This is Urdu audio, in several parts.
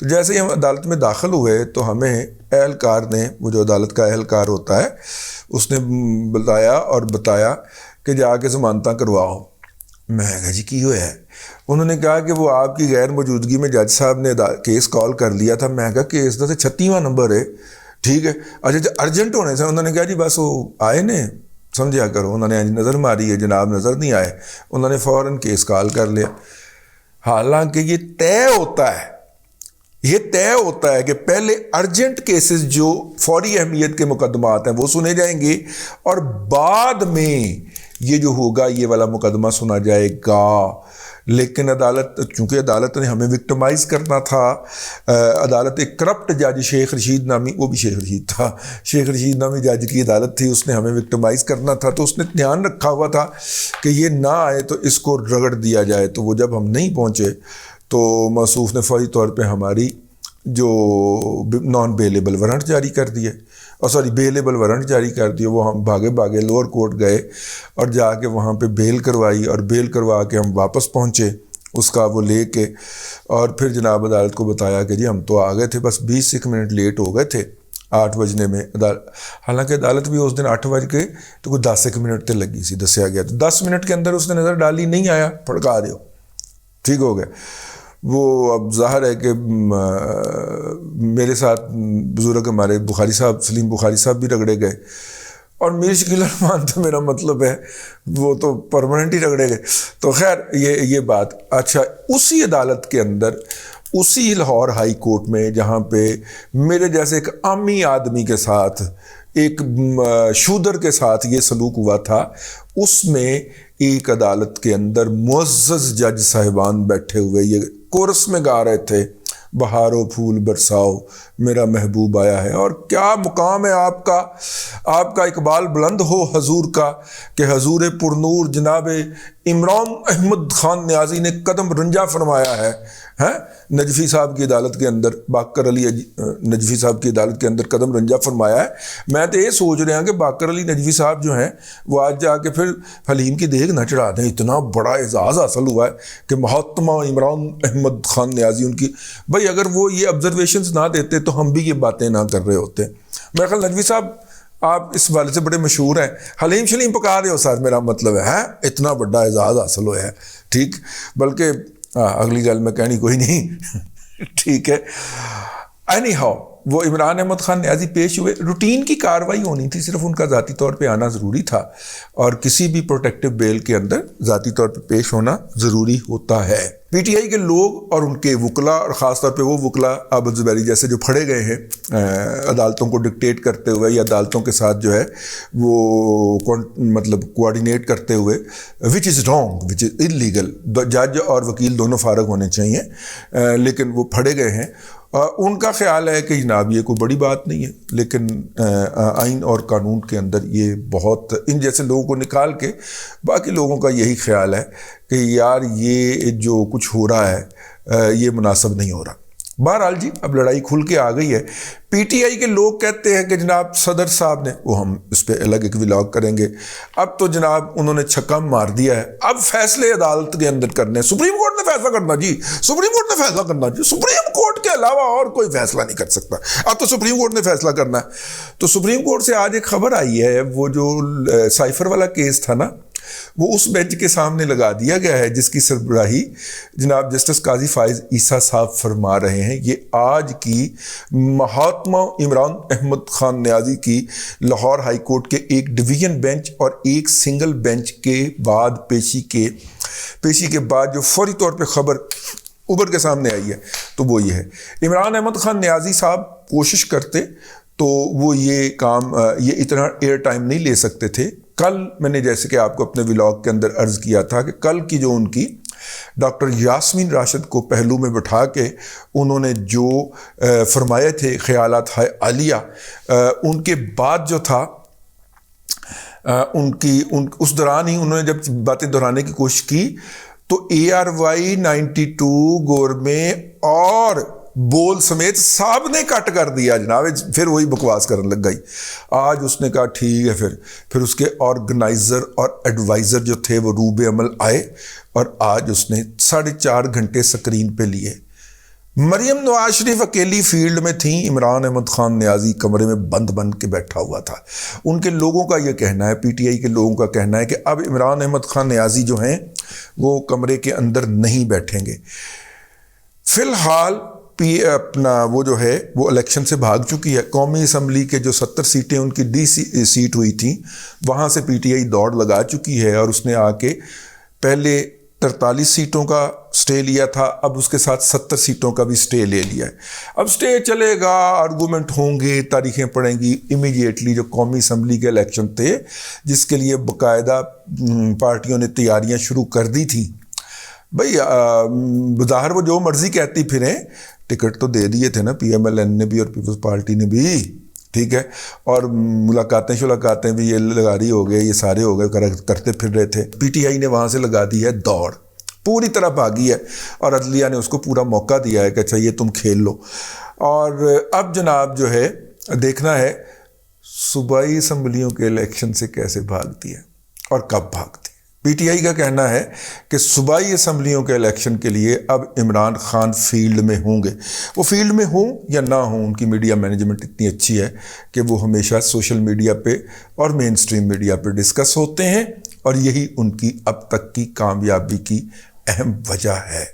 تو جیسے ہی ہم عدالت میں داخل ہوئے تو ہمیں اہلکار نے، وہ جو عدالت کا اہلکار ہوتا ہے، اس نے بتایا کہ جا کے ضمانتاں کرواؤ۔ میں کہا جی کی ہوا ہے؟ انہوں نے کہا کہ وہ آپ کی غیر موجودگی میں جج صاحب نے کیس کال کر لیا تھا۔ میں کہا کیس کا تو 36واں نمبر ہے، ٹھیک ہے، اچھا ارجنٹ ہونے سے انہوں نے کہا جی بس وہ آئے نے سمجھا کرو۔ انہوں نے نظر ماری ہے، جناب نظر نہیں آئے، انہوں نے فوراً کیس کال کر لیا۔ حالانکہ یہ طے ہوتا ہے کہ پہلے ارجنٹ کیسز جو فوری اہمیت کے مقدمات ہیں وہ سنے جائیں گے، اور بعد میں یہ جو ہوگا یہ والا مقدمہ سنا جائے گا۔ لیکن چونکہ عدالت نے ہمیں وکٹمائز کرنا تھا، عدالت ایک کرپٹ جج شیخ رشید نامی، وہ بھی شیخ رشید تھا، شیخ رشید نامی جج کی عدالت تھی، اس نے ہمیں وکٹمائز کرنا تھا، تو اس نے دھیان رکھا ہوا تھا کہ یہ نہ آئے تو اس کو رگڑ دیا جائے۔ تو وہ جب ہم نہیں پہنچے تو موصوف نے فوری طور پہ ہماری جو نان بیلیبل وارنٹ جاری کر دیے، بیلیبل وارنٹ جاری کر دیے۔ وہ ہم بھاگے لوور کورٹ گئے اور جا کے وہاں پہ بیل کروائی، اور بیل کروا کے ہم واپس پہنچے اس کا وہ لے کے، اور پھر جناب عدالت کو بتایا کہ جی ہم تو آ گئے تھے، بس 20 منٹ لیٹ ہو گئے تھے 8 بجنے میں۔ حالانکہ عدالت بھی اس دن 8 بج کے تو کوئی 10 منٹ تے لگی سی، دسیا گیا، تو 10 منٹ کے اندر اس نے نظر ڈالی، نہیں آیا، پھڑکا دیو، ٹھیک ہو گیا۔ وہ اب ظاہر ہے کہ میرے ساتھ بزرگ ہمارے بخاری صاحب، سلیم بخاری صاحب بھی رگڑے گئے، اور میر شکیل الرحمان تو میرا مطلب ہے وہ تو پرماننٹ ہی رگڑے گئے۔ تو خیر یہ بات اچھا، اسی عدالت کے اندر، اسی لاہور ہائی کورٹ میں جہاں پہ میرے جیسے ایک عامی آدمی کے ساتھ، ایک شودر کے ساتھ یہ سلوک ہوا تھا، اس میں ایک عدالت کے اندر معزز جج صاحبان بیٹھے ہوئے یہ کورس میں گا رہے تھے، بہارو پھول برساؤ میرا محبوب آیا ہے۔ اور کیا مقام ہے آپ کا اقبال بلند ہو حضور کا، کہ حضور پرنور جناب عمران احمد خان نیازی نے قدم رنجا فرمایا ہے نجفی صاحب کی عدالت کے اندر، باقر علی نجفی صاحب کی عدالت کے اندر قدم رنجا فرمایا ہے۔ میں تو یہ سوچ رہا ہوں کہ باقر علی نجفی صاحب جو ہیں وہ آج جا کے پھر حلیم کی دیگ نہ چڑھا دیں، اتنا بڑا اعزاز حاصل ہوا ہے کہ مہاتما عمران احمد خان نیازی ان کی، بھائی اگر وہ یہ آبزرویشنز نہ دیتے تو ہم بھی یہ باتیں نہ کر رہے ہوتے۔ میرا خیال نجفی صاحب آپ اس والے سے بڑے مشہور ہیں، حلیم شلیم پکا رہے ہو سر، میرا مطلب ہے اتنا بڑا اعزاز حاصل ہوا ہے، ٹھیک۔ بلکہ اگلی گل میں کہنی کوئی نہیں، ٹھیک ہے۔ اینی ہاؤ وہ عمران احمد خان نیازی پیش ہوئے، روٹین کی کاروائی ہونی تھی، صرف ان کا ذاتی طور پہ آنا ضروری تھا، اور کسی بھی پروٹیکٹیو بیل کے اندر ذاتی طور پہ پیش ہونا ضروری ہوتا ہے۔ پی ٹی آئی کے لوگ اور ان کے وکلاء، اور خاص طور پہ وہ وکلاء عابد زبیری جیسے جو پھڑے گئے ہیں عدالتوں کو ڈکٹیٹ کرتے ہوئے یا عدالتوں کے ساتھ جو ہے وہ مطلب کوآرڈینیٹ کرتے ہوئے، وچ is wrong, which is illegal, جج اور وکیل دونوں فارغ ہونے چاہیے، لیکن وہ پھڑے گئے ہیں۔ ان کا خیال ہے کہ جناب یہ کوئی بڑی بات نہیں ہے، لیکن آئین اور قانون کے اندر یہ بہت، ان جیسے لوگوں کو نکال کے باقی لوگوں کا یہی خیال ہے کہ یار یہ جو کچھ ہو رہا ہے یہ مناسب نہیں ہو رہا۔ بہرحال جی اب لڑائی کھل کے آ گئی ہے۔ پی ٹی آئی کے لوگ کہتے ہیں کہ جناب صدر صاحب نے، وہ ہم اس پہ الگ ایک ولاگ کریں گے، اب تو جناب انہوں نے چھکا مار دیا ہے، اب فیصلے عدالت کے اندر کرنے، سپریم کورٹ نے فیصلہ کرنا جی، سپریم کورٹ نے فیصلہ کرنا جی، سپریم کورٹ کے علاوہ اور کوئی فیصلہ نہیں کر سکتا، اب تو سپریم کورٹ نے فیصلہ کرنا ہے۔ تو سپریم کورٹ سے آج ایک خبر آئی ہے، وہ جو سائفر والا کیس تھا نا، وہ اس بینچ کے سامنے لگا دیا گیا ہے جس کی سربراہی جناب جسٹس قاضی فائز عیسیٰ صاحب فرما رہے ہیں۔ یہ آج کی مہاتما عمران احمد خان نیازی کی لاہور ہائی کورٹ کے ایک ڈویژن بینچ اور ایک سنگل بینچ کے بعد پیشی کے بعد جو فوری طور پہ خبر ابھر کے سامنے آئی ہے، تو وہ یہ ہے عمران احمد خان نیازی صاحب کوشش کرتے تو وہ یہ کام یہ اتنا ایئر ٹائم نہیں لے سکتے تھے۔ کل میں نے جیسے کہ آپ کو اپنے ولاگ کے اندر عرض کیا تھا کہ کل کی جو ان کی ڈاکٹر یاسمین راشد کو پہلو میں بٹھا کے انہوں نے جو فرمائے تھے خیالات عالیہ، ان کے بعد جو تھا اس دوران ہی انہوں نے جب باتیں دہرانے کی کوشش کی تو ARY 92 گورمے اور بول سمیت صاحب نے کٹ کر دیا جناب، پھر وہی بکواس کرنے لگ گئی۔ آج اس نے کہا ٹھیک ہے، پھر اس کے آرگنائزر اور ایڈوائزر جو تھے وہ روب عمل آئے، اور آج اس نے 4.5 گھنٹے سکرین پہ لیے۔ مریم نواز شریف اکیلی فیلڈ میں تھیں، عمران احمد خان نیازی کمرے میں بند کے بیٹھا ہوا تھا۔ ان کے لوگوں کا یہ کہنا ہے، پی ٹی آئی کے لوگوں کا کہنا ہے کہ اب عمران احمد خان نیازی جو ہیں وہ کمرے کے اندر نہیں بیٹھیں گے۔ فی الحال اپنا وہ جو ہے وہ الیکشن سے بھاگ چکی ہے۔ قومی اسمبلی کے جو 70 سیٹیں ان کی ڈی سیٹ ہوئی تھیں، وہاں سے پی ٹی آئی دوڑ لگا چکی ہے، اور اس نے آ کے پہلے 43 سیٹوں کا سٹے لیا تھا، اب اس کے ساتھ 70 سیٹوں کا بھی سٹے لے لیا ہے۔ اب سٹے چلے گا، آرگومنٹ ہوں گے، تاریخیں پڑیں گی۔ امیڈیٹلی جو قومی اسمبلی کے الیکشن تھے، جس کے لیے باقاعدہ پارٹیوں نے تیاریاں شروع کر دی تھیں، بھئی بظاہر وہ جو مرضی کہتی پھریں، ٹکٹ تو دے دیے تھے نا پی ایم ایل این نے بھی اور پیپلز پارٹی نے بھی، ٹھیک ہے، اور ملاقاتیں بھی یہ لگاری ہو گئے، یہ سارے ہو گئے، کرتے پھر رہے تھے۔ پی ٹی آئی نے وہاں سے لگا دی ہے دوڑ، پوری طرح بھاگی ہے، اور عدلیہ نے اس کو پورا موقع دیا ہے کہ اچھا یہ تم کھیل لو۔ اور اب جناب جو ہے دیکھنا ہے صوبائی اسمبلیوں کے الیکشن سے کیسے بھاگتی ہے اور کب بھاگتی ہے۔ پی ٹی آئی کا کہنا ہے کہ صوبائی اسمبلیوں کے الیکشن کے لیے اب عمران خان فیلڈ میں ہوں گے۔ وہ فیلڈ میں ہوں یا نہ ہوں، ان کی میڈیا مینجمنٹ اتنی اچھی ہے کہ وہ ہمیشہ سوشل میڈیا پہ اور مین سٹریم میڈیا پہ ڈسکس ہوتے ہیں، اور یہی ان کی اب تک کی کامیابی کی اہم وجہ ہے۔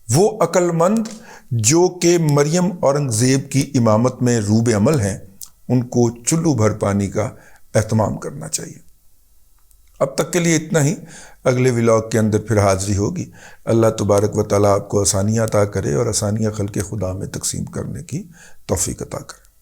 وہ عقل مند جو کہ مریم اورنگزیب کی امامت میں روب عمل ہیں، ان کو چلو بھر پانی کا اہتمام کرنا چاہیے۔ اب تک کے لیے اتنا ہی، اگلے ولاگ کے اندر پھر حاضری ہوگی۔ اللہ تبارک و تعالیٰ آپ کو آسانیاں عطا کرے اور آسانیاں خلق خدا میں تقسیم کرنے کی توفیق عطا کرے۔